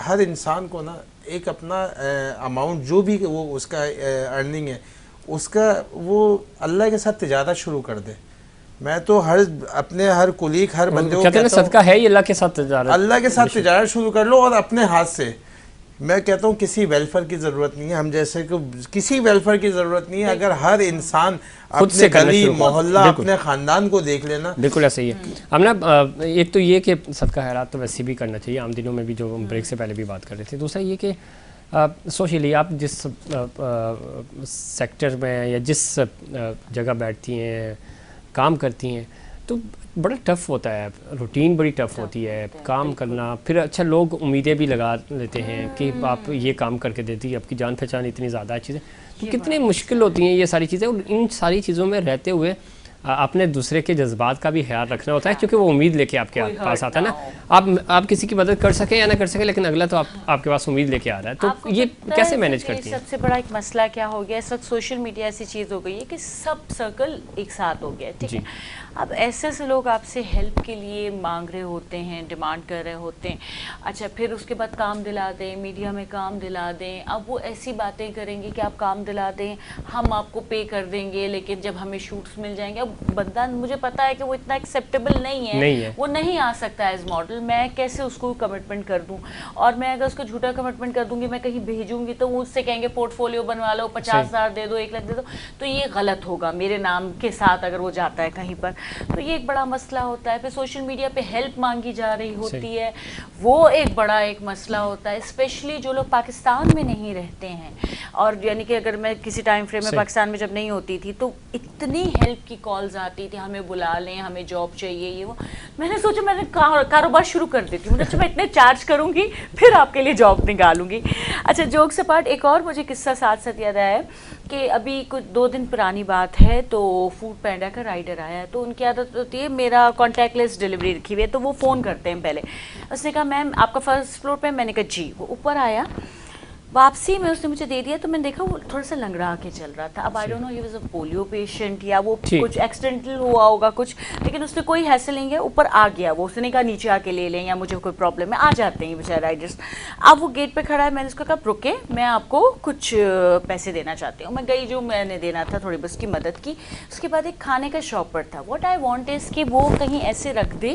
हर इंसान को ना एक अपना अमाउंट जो भी वो उसका अर्निंग है उसका वो अल्लाह के साथ तिजारत शुरू कर दे। मैं तो हर कुलीग हर बंदे को कहता हूं सदका है ही अल्लाह के साथ तिजारत, अल्लाह के साथ तिजारत शुरू कर लो और अपने हाथ से। मैं कहता हूँ किसी वेलफेयर की ज़रूरत नहीं है, हम जैसे कि किसी वेलफेयर की ज़रूरत नहीं है। अगर हर इंसान अपने गली मोहल्ला अपने ख़ानदान को देख लेना, बिल्कुल ऐसे ही है। हम ना एक तो ये कि सदका खैरात तो वैसे भी करना चाहिए, आम दिनों में भी, जो हम ब्रेक से पहले भी बात कर रहे थे। दूसरा ये कि सोशली आप जिस सेक्टर में या जिस जगह बैठती हैं, काम करती हैं, तो बड़ा टफ़ होता है, रूटीन बड़ी टफ़ होती है, काम करना। फिर अच्छा लोग उम्मीदें भी लगा लेते हैं कि आप ये काम करके देती, आपकी जान पहचान इतनी ज़्यादा चीज़ें, तो कितनी मुश्किल होती हैं ये सारी चीज़ें। और इन सारी चीज़ों में रहते हुए अपने दूसरे के जज्बात का भी ख्याल रखना होता है, क्योंकि वो उम्मीद लेके आपके पास आता है ना। आप किसी की मदद कर सकें या ना कर सकें, लेकिन अगला तो आपके पास उम्मीद लेके आ रहा है, तो ये कैसे मैनेज करती हैं? सबसे बड़ा एक मसला क्या हो गया इस वक्त, सोशल मीडिया ऐसी चीज़ हो गई है कि सब सर्कल एक साथ हो गया, ठीक है। अब ऐसे लोग आपसे हेल्प के लिए मांग रहे होते हैं, डिमांड कर रहे होते हैं। अच्छा, फिर उसके बाद काम दिला दें, मीडिया में काम दिला दें। अब वो ऐसी बातें करेंगे कि आप काम दिला दें, हम आपको पे कर देंगे, लेकिन जब हमें शूट्स मिल जाएंगे, अब बंदा, मुझे पता है कि वो इतना एक्सेप्टेबल नहीं है, वो नहीं आ सकता एज मॉडल। मैं कैसे उसको कमिटमेंट कर दूं? और मैं अगर उसको झूठा कमिटमेंट कर दूंगी, मैं कहीं भेजूंगी तो वो उससे कहेंगे पोर्टफोलियो बनवा लो, 50,000 दे दो, 1 लाख दे दो, तो ये गलत होगा मेरे नाम के साथ अगर वो जाता है कहीं पर। तो ये एक बड़ा मसला होता है। फिर सोशल मीडिया पे हेल्प मांगी जा रही होती है, वो एक बड़ा एक मसला होता है, स्पेशली जो लोग पाकिस्तान में नहीं रहते हैं। और यानी कि अगर मैं किसी टाइम फ्रेम में पाकिस्तान में जब नहीं होती थी तो इतनी हेल्प की कॉल्स आती थी, हमें बुला लें, हमें जॉब चाहिए, ये वो। मैंने सोचा मैंने कारोबार शुरू कर देती हूँ, मैं इतने चार्ज करूँगी फिर आपके लिए जॉब निकालूंगी। अच्छा, जोक से पार्ट, एक और मुझे किस्सा साथ साथ याद आया है कि अभी कुछ 2 दिन पुरानी बात है, तो फूड पैंडा का राइडर आया, तो उनकी आदत होती है, मेरा कॉन्टैक्टलेस डिलीवरी रखी हुई है, तो वो फ़ोन करते हैं पहले। उसने कहा मैम आपका फर्स्ट फ्लोर पे? मैंने कहा जी। वो ऊपर आया, वापसी में उसने मुझे दे दिया, तो मैंने देखा वो थोड़ा सा लंगड़ा के चल रहा था। अब I don't know he was a polio patient या वो कुछ एक्सीडेंटल हुआ होगा कुछ, लेकिन उसने कोई हैसल नहीं है, ऊपर आ गया वो। उसने कहा नीचे आके ले लें या मुझे कोई प्रॉब्लम है, आ जाते हैं बेचारे राइडर्स। अब वो गेट पे खड़ा है, मैंने उसको कहा रुके, मैं आपको कुछ पैसे देना चाहती हूँ। मैं गई, जो मैंने देना था थोड़ी बस की मदद की। उसके बाद एक खाने का शॉपर था। व्हाट आई वांट इज कि वो कहीं ऐसे रख दे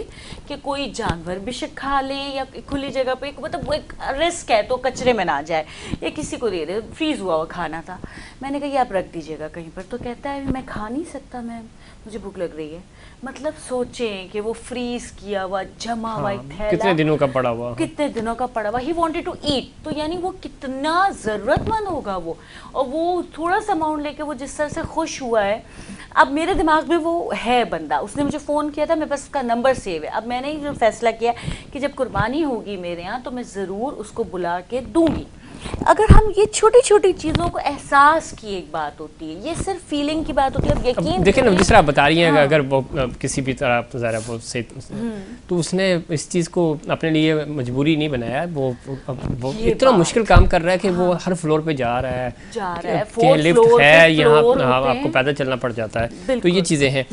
कि कोई जानवर बेशक खा ले या खुली जगह पे, मतलब वो एक रिस्क है तो कचरे में ना जाए। या किसी को दे दे, फ्रीज हुआ हुआ खाना था। मैंने कहा ये आप रख दीजिएगा कहीं पर। तो कहता है मैं खा नहीं सकता मैम, मुझे भूख लग रही है। मतलब सोचें कि वो फ्रीज किया हुआ जमा हुआ एक थैला, कितने दिनों का पड़ा हुआ, कितने दिनों का पड़ा हुआ, ही वांटेड टू ईट। तो यानी वो कितना ज़रूरतमंद होगा वो, और वो थोड़ा सा अमाउंट लेके वो जिस तरह से खुश हुआ है। अब मेरे दिमाग में वो है बंदा, उसने मुझे फ़ोन किया था, मेरे पास उसका नंबर सेव है। अब मैंने जो फैसला किया कि जब कुर्बानी होगी मेरे यहाँ तो मैं ज़रूर उसको बुला के दूंगी। अगर हम ये छोटी छोटी चीज़ों को, एहसास की एक बात होती है, ये सिर्फ फीलिंग की बात होती है। अब यकीन देखिए ना, जिस तरह आप बता रही हैं, अगर वो किसी भी तरह ज़रा वो से तो उसने इस चीज़ को अपने लिए मजबूरी नहीं बनाया। वो इतना मुश्किल काम कर रहा है कि वो हर फ्लोर पे जा रहा है, लिफ्ट है यहाँ, आपको पैदल चलना पड़ जाता है। तो ये चीज़ें हैं।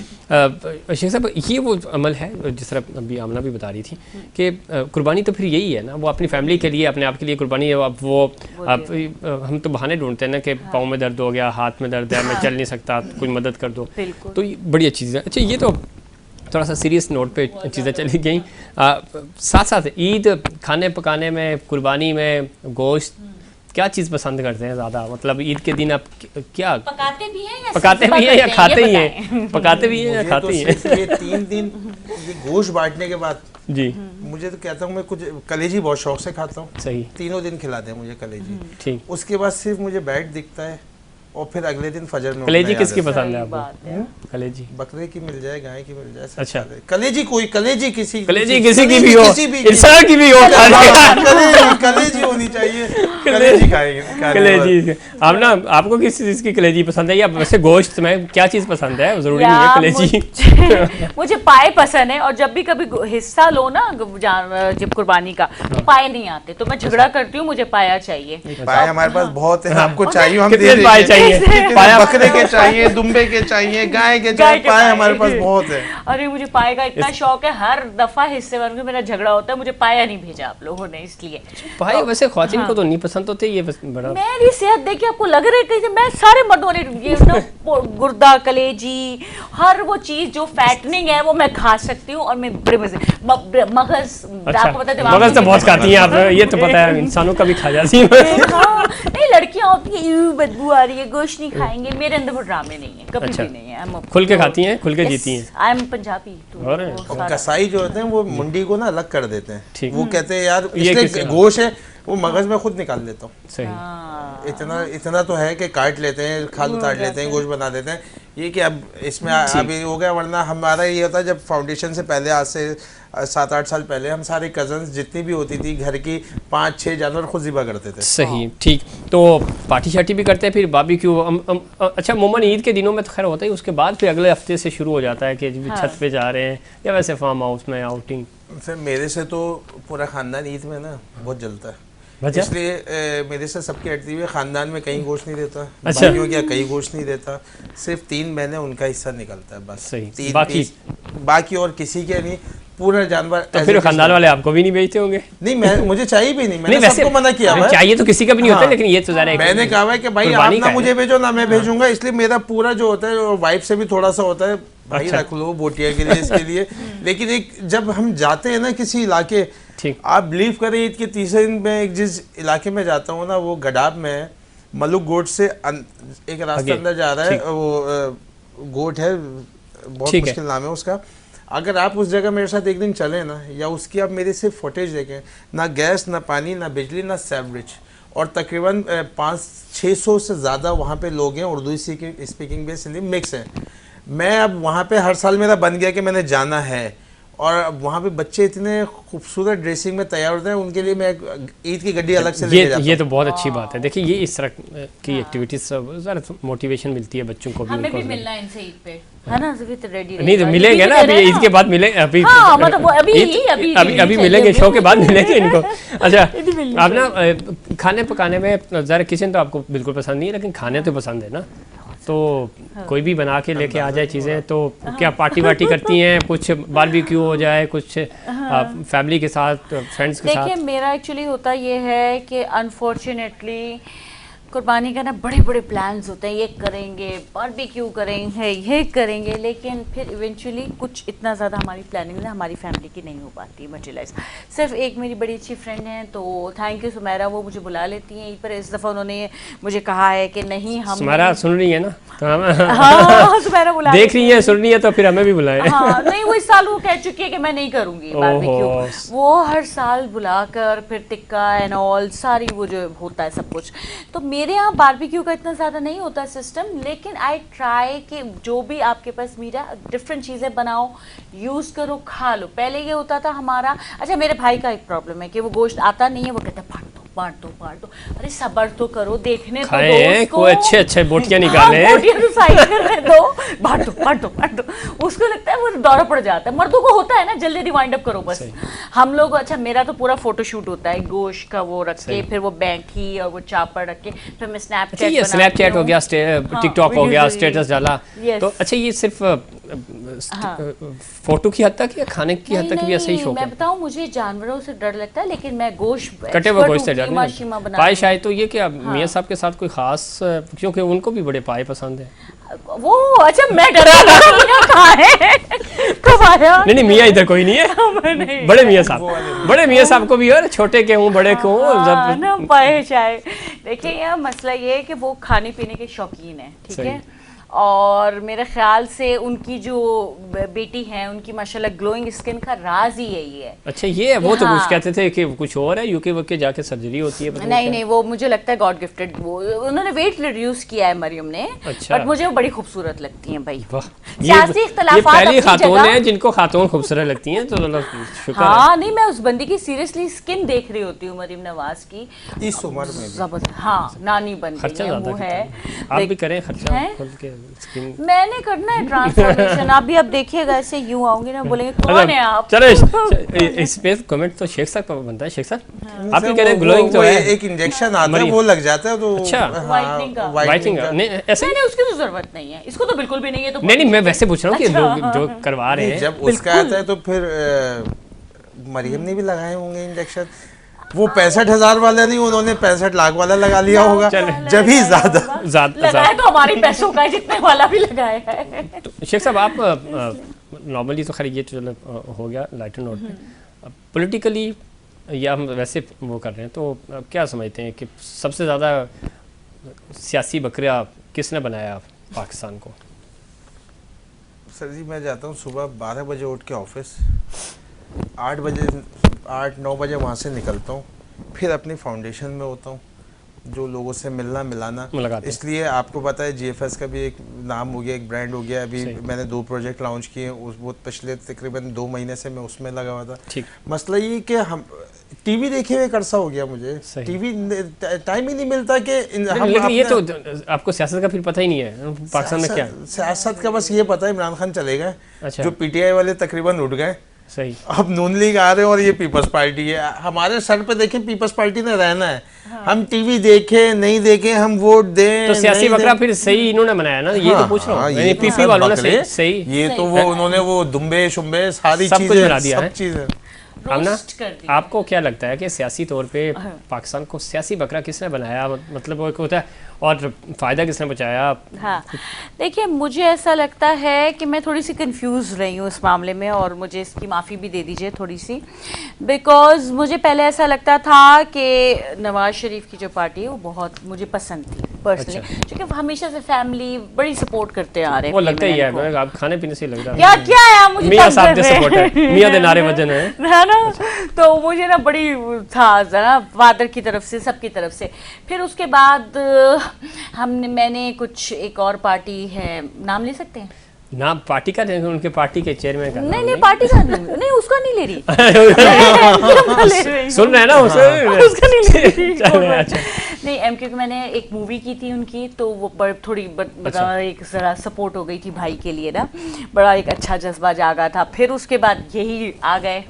शेख साहब, ये वो अमल है जिस तरह अभी आमना भी बता रही थी कि कुर्बानी तो फिर यही है ना, वो अपनी फैमिली के लिए, अपने आप के लिए कुर्बानी है। अब वो हम तो बहाने ढूंढते हैं ना कि पाँव में दर्द हो गया, हाथ में दर्द है, मैं चल नहीं सकता, कोई मदद कर दो। तो ये बड़ी अच्छी चीज़ है। अच्छा, ये तो थोड़ा सा सीरियस नोट पे चीज़ें चली गई। साथ साथ ईद खाने पकाने में, कुर्बानी में गोश्त, क्या चीज़ पसंद करते हैं ज़्यादा? मतलब ईद के दिन आप क्या पकाते भी हैं या खाते ही हैं? पकाते भी हैं या खाते ही हैं? ये 3 दिन ये गोश्त बांटने के बाद जी, मुझे तो कहता हूँ मैं कुछ कलेजी बहुत शौक से खाता हूँ। सही, तीनों दिन खिलाते हैं मुझे कलेजी। ठीक। उसके बाद सिर्फ मुझे बैट दिखता है और फिर अगले दिन फजर में कलेजी किसकी पसंद है आपको? कलेजी बकरे की मिल जाए, गाय की मिल जाए, अच्छा, कलेजी कोई, कलेजी किसी की भी हो, इंसान की भी हो, कलेजी होनी चाहिए, कलेजी खाएंगे। कलेजी आप ना, आपको किस चीज़ की कलेजी पसंद है, या वैसे गोश्त में क्या चीज़ पसंद है? जरूरी नहीं है कलेजी। मुझे पाए पसंद है, और जब भी कभी हिस्सा लो ना जब कुर्बानी का, तो पाए नहीं आते तो मैं झगड़ा करती हूँ, मुझे पाया चाहिए। पाए हमारे पास बहुत है, आपको चाहिए हम कितने पाए चाहिए? पाया बकरे के चाहिए, दुम्बे के चाहिए, गाय के चाहिए, पाए हमारे पास बहुत है। अरे मुझे पाए का इतना शौक है, हर दफा हिस्से में मेरा झगड़ा होता है, मुझे पाया नहीं भेजा आप लोगों ने, इसलिए। पाए वैसे ख्वातीन को तो नहीं पसंद होते, ये बड़ा मेरी सेहत देखिए आपको लग रहा है कि मैं सारे मर्दों ने ये गुर्दा, कलेजी, हर वो चीज जो फैटनिंग है वो मैं खा सकती हूँ। और मैं मगज, आपको पता है मगज तो बहुत खाती हैं आप, ये तो पता है, इंसानों का भी खा जाती है। नहीं, लड़कियां होती है बदबू आ रही है, गोश्त नहीं खाएंगे, मेरे अंदर वो ड्रामे नहीं है, कभी भी नहीं है। खुल के खाती हैं, खुल के जीती हैं। I am Punjabi. और कसाई जो होते हैं वो मुंडी को ना अलग कर देते हैं, वो कहते हैं यार इसलिए गोश्त है वो मगज में खुद निकाल लेता हूँ। सही। इतना तो है कि काट लेते हैं, खाल उतार लेते हैं, गोश्त बना देते हैं। ये कि अब इसमें अभी हो गया, वरना हमारा ये होता है जब फाउंडेशन से पहले, आज से 7-8 साल पहले, हम सारे कजन्स जितनी भी होती थी घर की 5-6 जानवर खुद ज़िबा करते थे। सही, ठीक। तो पार्टी शार्टी भी करते हैं, फिर बारबेक्यू। अच्छा, अमूमन ईद के दिनों में तो खैर होता है, उसके बाद फिर अगले हफ्ते से शुरू हो जाता है कि छत पे जा रहे हैं या वैसे फार्म हाउस में आउटिंग। फिर मेरे से तो पूरा ख़ानदान ईद में ना बहुत जलता है, इसलिए मेरे से सबकी हटती हुई ख़ानदान में कहीं गोश्त नहीं देता। अच्छा, भाइयों क्या कहीं गोश्त नहीं देता, सिर्फ 3 महीने उनका हिस्सा निकलता है बस। सही, बाकी और किसी के नहीं, पूरा जानवर। तो फिर खानदान वाले आपको भी नहीं बेचते होंगे? नहीं, मुझे चाहिए भी नहीं, मैंने सबको मना किया है। चाहिए तो किसी का भी नहीं होता, लेकिन ये तो ज़रा मैंने कहा है कि भाई आप ना मुझे भेजो ना मैं भेजूंगा, इसलिए मेरा पूरा जो होता है, और वाइफ से भी थोड़ा सा होता है, भाई रख लो बोटिया के लिए, इसके लिए। लेकिन एक जब हम जाते हैं ना किसी इलाके, आप बिलीव करें, ईद के तीसरे दिन में एक जिस इलाके में जाता हूँ ना, वो गडाब में मलुक गोट से एक रास्ता अंदर जा रहा है, वो गोट है, बहुत मुश्किल नाम है उसका। अगर आप उस जगह मेरे साथ एक दिन चलें ना, या उसकी आप मेरे से फुटेज देखें, ना गैस, ना पानी, ना बिजली, ना सैवरेज, और तकरीबन 500-600 से ज़्यादा वहाँ पे लोग हैं, Urdu speaking base Hindi mix है। मैं अब वहाँ पे हर साल मेरा बन गया कि मैंने जाना है, और वहाँ पे बच्चे इतने खूबसूरत ड्रेसिंग में तैयार होते हैं, उनके लिए मैं ईद की गड्डी अलग से लेके जाता हूँ। ये तो बहुत अच्छी बात है। देखिए, ये इस तरह की एक्टिविटीज ज़रा मोटिवेशन मिलती है बच्चों को भी। हमें भी मिलना है इनसे ईद पे, है ना? रेडी नहीं तो मिलेंगे ना, अभी ईद के बाद मिलेंगे, अभी मिलेंगे, शो के बाद मिलेंगे इनको। अच्छा, आप ना खाने पकाने में ज़रा, किचन तो आपको बिल्कुल पसंद नहीं है, लेकिन खाने तो पसंद है ना, तो कोई भी बना के लेके आ जाए चीज़ें, तो क्या पार्टी वार्टी करती हैं? कुछ बारबेक्यू हो जाए, कुछ फैमिली के साथ, फ्रेंड्स के साथ? देखिए, मेरा एक्चुअली होता ये है कि अनफॉर्चुनेटली कुर्बानी का ना बड़े बड़े प्लान्स होते हैं, ये करेंगे, बारबेक्यू करेंगे, ये करेंगे, लेकिन फिर इवेंचुअली कुछ इतना ज़्यादा हमारी प्लानिंग ना हमारी फैमिली की नहीं हो पाती मटेरियलाइज। सिर्फ एक मेरी बड़ी अच्छी फ्रेंड है, तो थैंक यू सुमेरा, वो मुझे बुला लेती हैं पर इस दफ़ा उन्होंने मुझे कहा है कि नहीं हम सुमेरा सुन रही है ना तो हाँ सुमेरा बुला देख रही है, सुन रही है, तो फिर हमें भी बुलाए। हाँ नहीं, वो इस साल वो कह चुकी है कि मैं नहीं करूँगी बारबेक्यू। वो हर साल बुलाकर फिर टिक्का एंड ऑल सारी वो जो होता है सब कुछ। तो मेरे यहाँ बारबेक्यू का इतना ज़्यादा नहीं होता सिस्टम, लेकिन आई ट्राई कि जो भी आपके पास मीडिया डिफरेंट चीज़ें बनाओ, यूज़ करो, खा लो। पहले ये होता था हमारा, अच्छा मेरे भाई का एक प्रॉब्लम है कि वो गोश्त आता नहीं है, वो कहता है बांट दो। अरे सब्र तो करो, देखने तो दो उसको, कोई अच्छे बोटियां निकाले, बोटियां तो साइड करने दो, बांट दो। उसको लगता है वो दौरा पड़ जाता है, मर्दों को होता है ना जल्दी वाइंड अप करो बस। हम लोग, अच्छा मेरा तो पूरा फोटोशूट होता है गोश्त का, वो रख के फिर वो बैंकी और वो चापर रख के फिर मैं स्नैपचैट हो गया, टिकटॉक हो गया, स्टेटस डाला। तो अच्छा ये सिर्फ फोटो की हद तक या खाने की हद तक भी ऐसा ही शौक है? मैं बताऊं, मुझे जानवरों से डर लगता है, लेकिन मैं गोश्त कटे हुए गोश्त से डर नहीं लगता। पाए शायद तो ये कि मियां साहब के साथ कोई खास, क्योंकि उनको भी बड़े पाए पसंद है वो। अच्छा मैं डर नहीं मियां इधर कोई नहीं है, बड़े मियां साहब को भी और छोटे के हूँ बड़े को ना पाए शायद। देखिए यह मसला ये है कि वो खाने पीने के शौकीन है, ठीक है, और मेरे ख्याल से उनकी जो बेटी है उनकी माशाल्लाह ग्लोइंग स्किन का राज ही यही है। अच्छा ये है, वो तो कुछ कहते थे कि कुछ और है, यूके वके जाके सर्जरी होती है। नहीं वो मुझे लगता है गॉड गिफ्टेड, वो उन्होंने वेट रिड्यूस किया है मरियम ने। अच्छा। बट मुझे वो बड़ी खूबसूरत लगती हैं भाई। सियासी इख्तिलाफात पहली खातून है जिनको खातून खूबसूरत लगती हैं, तो शुक्र है। हाँ नहीं, मैं उस बंदी की सीरियसली स्किन देख रही होती हूँ, मरियम नवाज की इस उम्र में जबरदस्त। हाँ नानी बन गई है वो है। आप भी करें खर्चा खुद के। मैंने करना है ट्रांसफॉर्मेशन। अभी आप देखिएगा ऐसे यूं आऊंगी ना, बोलेंगे कौन है आप। चलो इस पे कमेंट तो शेख साहब पर बनता है। शेख साहब आप भी कह रहे हैं ग्लोइंग तो है, एक इंजेक्शन आता है वो लग जाता है तो अच्छा वाइटनिंग का नहीं, ऐसे नहीं, उसकी तो जरूरत नहीं है, इसको तो बिल्कुल भी नहीं है। तो नहीं मैं वैसे पूछ रहा हूँ कि लोग जो करवा रहे हैं, जब उसका आता है तो फिर मरियम ने भी लगाए होंगे इंजेक्शन। वो 65,000 वाला नहीं, उन्होंने 65 लाख वाला लगा लिया होगा, जब ही ज्यादा लगाया तो हमारी पैसों का जितने वाला भी लगाया है। तो शेख साहब आप नॉर्मली तो खैर ये चलो हो गया लाइटर नोट पे, पॉलिटिकली या हम वैसे वो कर रहे हैं, तो क्या समझते हैं कि सबसे ज़्यादा सियासी बकरिया किसने बनाया पाकिस्तान को? सर जी मैं जाता हूँ सुबह 12 बजे उठ के ऑफिस, 8-9 बजे वहाँ से निकलता हूँ, फिर अपनी फाउंडेशन में होता हूँ, जो लोगों से मिलना मिलाना। इसलिए आपको पता है जीएफएस का भी एक नाम हो गया, एक ब्रांड हो गया। अभी मैंने 2 प्रोजेक्ट लॉन्च किए, वो पिछले तकरीबन 2 महीने से मैं उसमें लगा हुआ था। मसला ये कि हम टीवी देखे हुए करसा हो गया, मुझे टीवी टाइम ही नहीं मिलता कि लेकिन ये तो आपको सियासत का फिर पता ही नहीं है पाकिस्तान में क्या सियासत का, बस ये पता है इमरान खान चले गए। अच्छा। जो पीटीआई वाले तकरीबन उठ गए, सही, अब नून लीग आ रहे हैं और ये पीपल्स पार्टी है। हमारे सर पे देखें, पीपल्स पार्टी ने रहना है। हाँ। हम टीवी देखें नहीं देखें, हम वोट दें, तो सियासी बकरा फिर सही इन्होंने बनाया ना। ये तो पूछ रहा हूँ, यानी पीपी वालों ने सही ये तो वो उन्होंने वो दुम्बे शुम्बे सारी चीजें बना दिया है। हमना आपको क्या लगता है कि सियासी तौर पे पाकिस्तान को सियासी बकरा किसने बनाया, मतलब वो होता है, और फ़ायदा किसने बचाया? हाँ देखिए, मुझे ऐसा लगता है कि मैं थोड़ी सी कंफ्यूज रही हूँ इस मामले में, और मुझे इसकी माफ़ी भी दे दीजिए थोड़ी सी, बिकॉज मुझे पहले ऐसा लगता था कि नवाज शरीफ की जो पार्टी है वो बहुत मुझे पसंद थी पर्सनली। अच्छा। क्योंकि हमेशा से फैमिली बड़ी सपोर्ट करते आ रहे हैं। वो लगता ही है, आप खाने पीने से लग रहा है क्या क्या है, मुझे मियां साहब दे सपोर्ट है, मियां दे नारे वजन है ना। तो मुझे ना बड़ी था ना फादर की तरफ से, सबकी तरफ से। फिर उसके बाद मैंने कुछ एक और पार्टी है, नाम ले सकते हैं नाम पार्टी का? उनके पार्टी के चेयरमैन का? नहीं पार्टी का नहीं, उसका नहीं ले रही। सुन रहे हैं ना उसका नहीं ले रही। अच्छा। नहीं क्योंकि मैंने एक मूवी की थी उनकी, तो वो थोड़ी एक जरा सपोर्ट हो गई थी भाई के लिए ना, बड़ा एक अच्छा जज्बा जागा था। फिर उसके बाद यही आ गए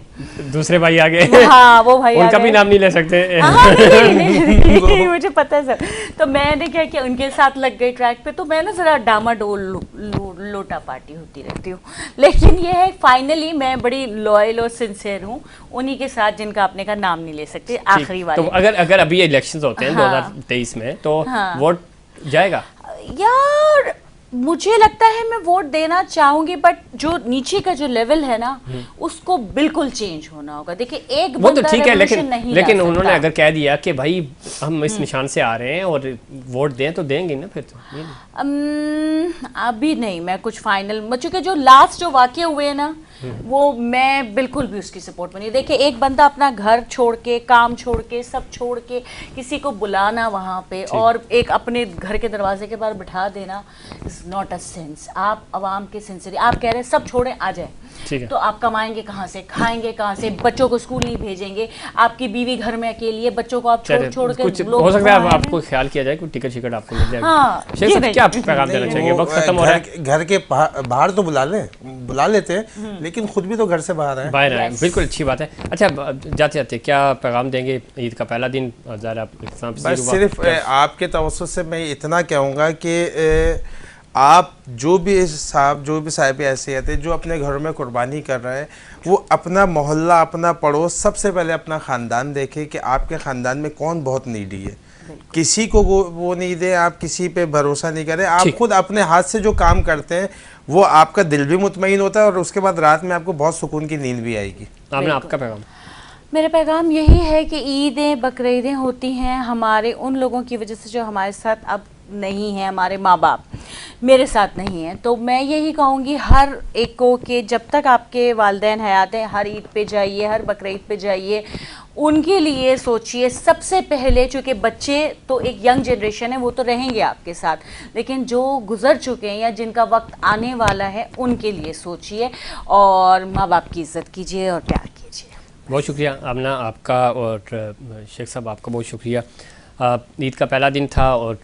दूसरे भाई आ गए। हाँ वो भाई उनका भी नाम नहीं ले सकते। हाँ, नहीं, मुझे पता है सर। तो मैंने क्या किया, उनके साथ लग गई ट्रैक पे। तो मैं ना जरा डामाडोल लोटा पार्टी होती रहती हूँ, लेकिन ये है फाइनली मैं बड़ी लॉयल और सिंसियर हूँ उन्हीं के साथ जिनका आपने का नाम नहीं ले सकते, आखिरी वाले। तो अगर अभी इलेक्शंस होते हैं 2023 में, तो वोट जाएगा? यार मुझे लगता है मैं वोट देना चाहूंगी, बट जो नीचे का जो लेवल है ना उसको बिल्कुल चेंज होना होगा। देखिए एक वो तो ठीक है, लेकिन उन्होंने सकता। अगर कह दिया कि भाई हम इस निशान से आ रहे हैं और वोट दें तो देंगे ना, फिर तो ये अभी नहीं, मैं कुछ फाइनल, चूंकि जो लास्ट जो वाकये हुए हैं ना वो मैं बिल्कुल भी उसकी सपोर्ट में नहीं। देखिए एक बंदा अपना घर छोड़ के, काम छोड़ के, सब छोड़ के किसी को बुलाना वहाँ पे और एक अपने घर के दरवाजे के बाहर बिठा देना इज नॉट अ सेंस। आप आवाम के सिंसियरली आप कह रहे हैं सब छोड़ें आ जाए, तो आप कमाएंगे कहाँ से, खाएंगे कहाँ से, बच्चों को स्कूल नहीं भेजेंगे, आपकी बीवी घर में अकेली है, बच्चों को आप छोड़ के कुछ हो सकता है आपको ख्याल किया जाए, कोई टिकट शिकट आपको मिल जाएगा। हाँ, क्या पैगाम देना चाहेंगे? वक्त खत्म हो रहा है। घर के बाहर तो बुला लेते हैं, लेकिन खुद भी तो घर से बाहर है। बाहर है, बिल्कुल अच्छी बात है। अच्छा जाते जाते क्या पैगाम देंगे? ईद का पहला दिन बस सिर्फ आपके तवज्जुह से मैं इतना कहूँगा कि आप जो भी साहिब हैसियत है जो अपने घरों में कुर्बानी कर रहे हैं, वो अपना मोहल्ला, अपना पड़ोस, सबसे पहले अपना ख़ानदान देखें कि आपके ख़ानदान में कौन बहुत नीडी है। किसी को वो नहीं दे, आप किसी पे भरोसा नहीं करें। आप खुद अपने हाथ से जो काम करते हैं वो आपका दिल भी मुतमईन होता है और उसके बाद रात में आपको बहुत सुकून की नींद भी आएगी। आपका पैगाम? मेरा पैगाम यही है कि ईदें बकरीदें होती हैं हमारे उन लोगों की वजह से जो हमारे साथ अब नहीं है, हमारे माँ बाप मेरे साथ नहीं है। तो मैं यही कहूँगी हर एक को कि जब तक आपके वालिदैन हयात हैं, हर ईद पे जाइए, हर बकरीद पे जाइए, उनके लिए सोचिए सबसे पहले। चूँकि बच्चे तो एक यंग जनरेशन है, वो तो रहेंगे आपके साथ, लेकिन जो गुजर चुके हैं या जिनका वक्त आने वाला है उनके लिए सोचिए और माँ बाप की इज़्ज़त कीजिए और प्यार कीजिए। बहुत शुक्रिया आमना आपका, और शेख साहब आपका बहुत शुक्रिया। ईद का पहला दिन था और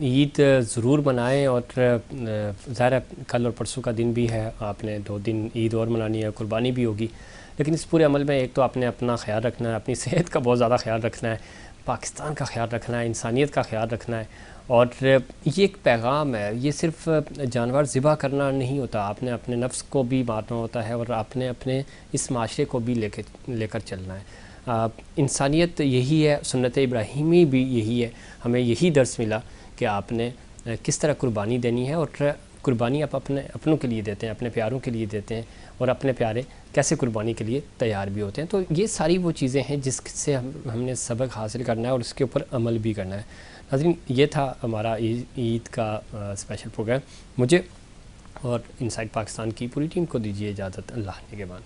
ईद ज़रूर मनाएं, और ज़ाहिर कल और परसों का दिन भी है, आपने 2 दिन ईद और मनानी है, कुर्बानी भी होगी। लेकिन इस पूरे अमल में एक तो आपने अपना ख्याल रखना है, अपनी सेहत का बहुत ज़्यादा ख्याल रखना है, पाकिस्तान का ख्याल रखना है, इंसानियत का ख्याल रखना है। और ये एक पैगाम है, ये सिर्फ जानवर ज़िबा करना नहीं होता, आपने अपने नफ्स को भी मारना होता है और आपने अपने इस माशरे को भी लेकर चलना है। इंसानियत यही है, सुन्नत इब्राहीमी भी यही है। हमें यही दर्स मिला कि आपने किस तरह कुर्बानी देनी है, और कुर्बानी आप अपनों के लिए देते हैं, अपने प्यारों के लिए देते हैं, और अपने प्यारे कैसे कुर्बानी के लिए तैयार भी होते हैं। तो ये सारी वो चीज़ें हैं जिससे हमने सबक हासिल करना है और उसके ऊपर अमल भी करना है। नाज़रीन, ये था हमारा ईद का स्पेशल प्रोग्राम। मुझे और इनसाइड पाकिस्तान की पूरी टीम को दीजिए इजाज़त। अल्लाह निगहबान।